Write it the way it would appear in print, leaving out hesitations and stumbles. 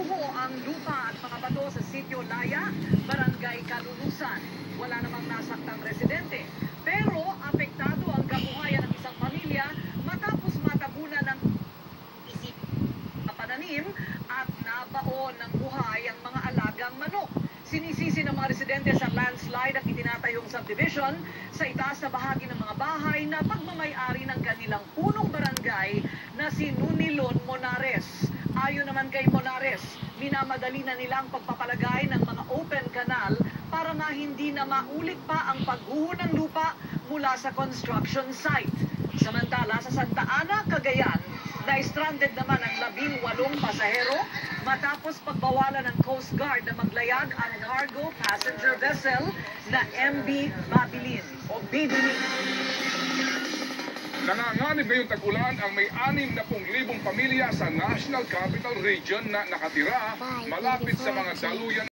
Naguho ang lupa at mga bato sa Sitio Laya, Barangay Kalulusan. Wala namang nasaktang residente. Pero apektado ang kabuhayan ng isang pamilya matapos matabunan ng isip pananim at nabaon ng buhay ang mga alagang manok. Sinisisi ng mga residente sa landslide at itinatayong subdivision sa itaas na bahagi ng mga bahay na pagmamay-ari ng kanilang punong barangay na si Nunilon Monares. Ayon naman kay Monares, minamadali na nilang pagpapalagay ng mga open canal para nga hindi na maulit pa ang pagguho ng lupa mula sa construction site. Samantala, sa Santa Ana, Cagayan, na-stranded naman ang 18 pasahero matapos pagbawalan ng Coast Guard na maglayag ang cargo passenger vessel na MB Babilin o Bibilin. Nanganganib ngayong tag-ulan ang may 60,000 pamilya sa National Capital Region na nakatira malapit sa mga daluyan